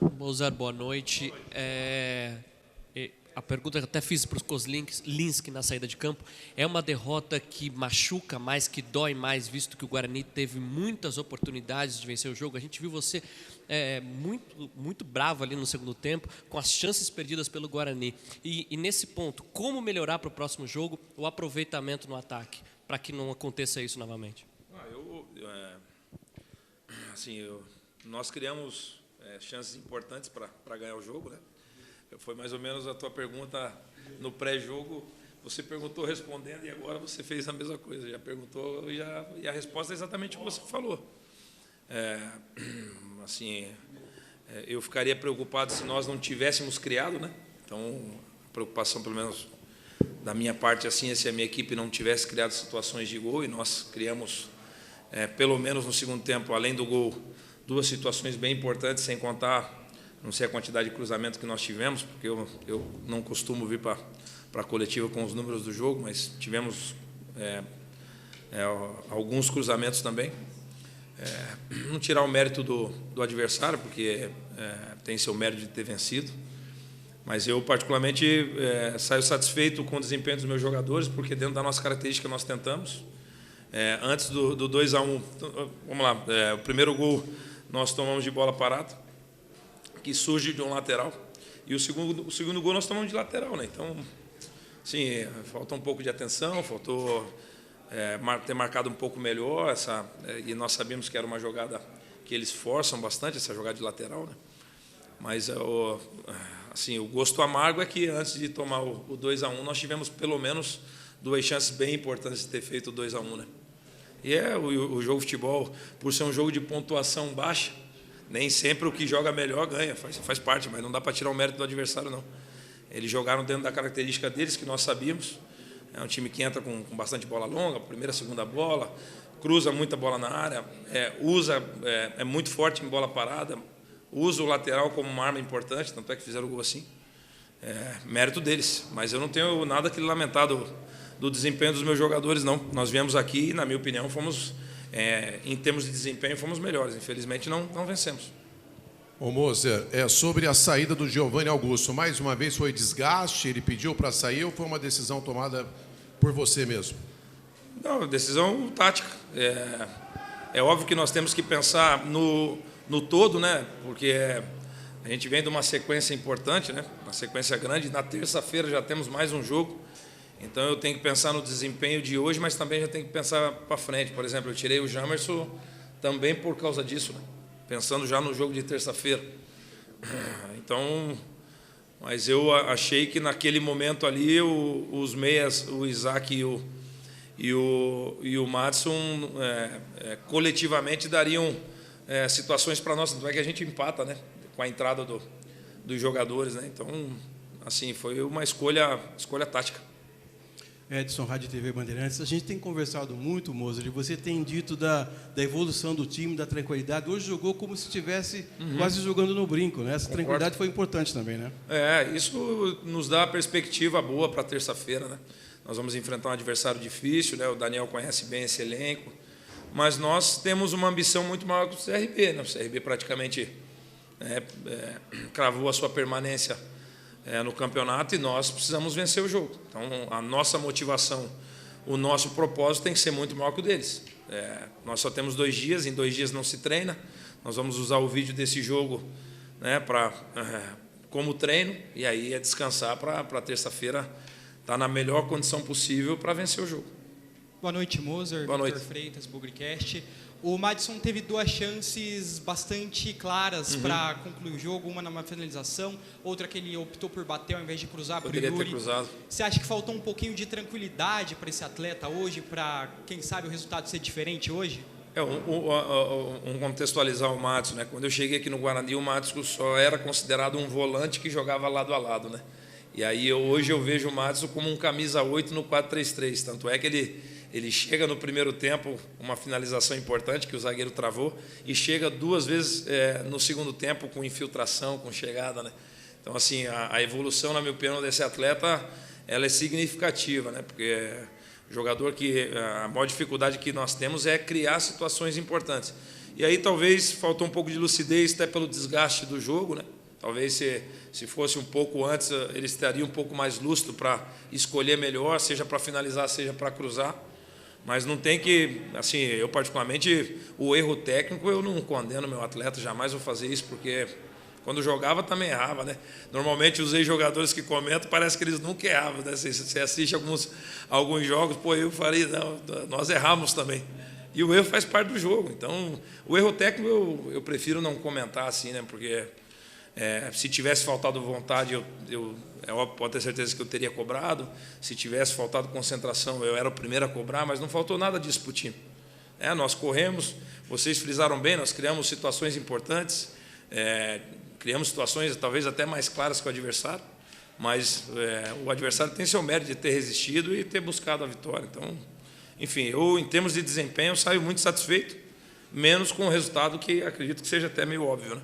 Mozart, boa noite. A pergunta que eu até fiz para o Kozlinski na saída de campo, é uma derrota que machuca mais, que dói mais, visto que o Guarani teve muitas oportunidades de vencer o jogo. A gente viu você muito bravo ali no segundo tempo, com as chances perdidas pelo Guarani. E nesse ponto, como melhorar para o próximo jogo o aproveitamento no ataque, para que não aconteça isso novamente? Nós criamos chances importantes para ganhar o jogo, né? Foi mais ou menos a tua pergunta no pré-jogo. Você perguntou respondendo e agora você fez a mesma coisa. Já perguntou e a resposta é exatamente o que você falou. Eu ficaria preocupado se nós não tivéssemos criado, né? Então, a preocupação, pelo menos da minha parte, assim, é se a minha equipe não tivesse criado situações de gol, e nós criamos, pelo menos no segundo tempo, além do gol, duas situações bem importantes, sem contar, não sei a quantidade de cruzamentos que nós tivemos, porque eu não costumo vir para a coletiva com os números do jogo, mas tivemos alguns cruzamentos também. Não tirar o mérito do adversário, porque tem seu mérito de ter vencido, mas eu, particularmente, saio satisfeito com o desempenho dos meus jogadores, porque dentro da nossa característica nós tentamos. Antes do 2-1, vamos lá, o primeiro gol nós tomamos de bola parada, que surge de um lateral, e o segundo gol nós tomamos de lateral, né? Então, sim, faltou um pouco de atenção, faltou ter marcado um pouco melhor, e nós sabíamos que era uma jogada que eles forçam bastante, essa jogada de lateral, né? Mas o gosto amargo é que antes de tomar o 2-1, nós tivemos pelo menos duas chances bem importantes de ter feito o 2-1, né? E o jogo de futebol, por ser um jogo de pontuação baixa, nem sempre o que joga melhor ganha, faz parte, mas não dá para tirar o mérito do adversário, não. Eles jogaram dentro da característica deles, que nós sabíamos. É um time que entra com bastante bola longa, primeira, segunda bola, cruza muita bola na área, é muito forte em bola parada, usa o lateral como uma arma importante, tanto é que fizeram o gol assim. Mérito deles, mas eu não tenho nada que lamentar do desempenho dos meus jogadores, não. Nós viemos aqui e, na minha opinião, fomos... em termos de desempenho, fomos melhores. Infelizmente, não vencemos. Ô Moser, sobre a saída do Giovanni Augusto, mais uma vez foi desgaste, ele pediu para sair ou foi uma decisão tomada por você mesmo? Não, decisão tática. É óbvio que nós temos que pensar no todo, né? Porque a gente vem de uma sequência importante, né? Uma sequência grande. Na terça-feira já temos mais um jogo. Então, eu tenho que pensar no desempenho de hoje, mas também já tenho que pensar para frente. Por exemplo, eu tirei o Jamerson também por causa disso, né? Pensando já no jogo de terça-feira. Então, mas eu achei que naquele momento ali, os meias, o Isaac e o Madison, coletivamente dariam situações para nós. Não é que a gente empata, né? Com a entrada dos jogadores, né? Então, assim, foi uma escolha tática. Edson, Rádio TV Bandeirantes. A gente tem conversado muito, Moser, e você tem dito da evolução do time, da tranquilidade. Hoje jogou como se estivesse quase jogando no brinco, né? Essa tranquilidade foi importante também, né? Isso nos dá perspectiva boa para terça-feira, né? Nós vamos enfrentar um adversário difícil, né? O Daniel conhece bem esse elenco, mas nós temos uma ambição muito maior que o CRB, né? O CRB praticamente cravou a sua permanência no campeonato e nós precisamos vencer o jogo. Então, a nossa motivação, o nosso propósito tem que ser muito maior que o deles. Nós só temos 2 dias, em 2 dias não se treina. Nós vamos usar o vídeo desse jogo, né, como treino, e aí é descansar para terça-feira estar na melhor condição possível para vencer o jogo. Boa noite, Moser. Boa noite. Vitor Freitas, Bugrecast. O Madison teve 2 chances bastante claras para concluir o jogo, uma numa finalização, outra que ele optou por bater ao invés de cruzar para o Yuri. Poderia ter cruzado. Você acha que faltou um pouquinho de tranquilidade para esse atleta hoje, para, quem sabe, o resultado ser diferente hoje? Contextualizar o Madison, né? Quando eu cheguei aqui no Guarani, o Madison só era considerado um volante que jogava lado a lado, né? E aí hoje eu vejo o Madison como um camisa 8 no 4-3-3, tanto é que ele chega no primeiro tempo, uma finalização importante que o zagueiro travou, e chega 2 vezes no segundo tempo com infiltração, com chegada, né? Então, assim, a evolução, na minha opinião, desse atleta, ela é significativa, né? Porque jogador que a maior dificuldade que nós temos é criar situações importantes. E aí talvez faltou um pouco de lucidez até pelo desgaste do jogo, né? Talvez se fosse um pouco antes, eles teriam um pouco mais lúcido para escolher melhor, seja para finalizar, seja para cruzar. Mas não tem que, assim, eu particularmente, o erro técnico, eu não condeno meu atleta, jamais vou fazer isso, porque quando jogava também errava, né? Normalmente os ex-jogadores que comentam, parece que eles nunca erravam, né? Você assiste alguns jogos, pô, eu falei, não, nós erramos também. E o erro faz parte do jogo. Então, o erro técnico eu prefiro não comentar assim, né? Porque se tivesse faltado vontade, pode ter certeza que eu teria cobrado. Se tivesse faltado concentração, eu era o primeiro a cobrar, mas não faltou nada disso para o time. Nós corremos, vocês frisaram bem, nós criamos situações importantes, criamos situações talvez até mais claras que o adversário, mas o adversário tem seu mérito de ter resistido e ter buscado a vitória. Então, enfim, eu, em termos de desempenho, saio muito satisfeito, menos com o resultado que acredito que seja até meio óbvio, né?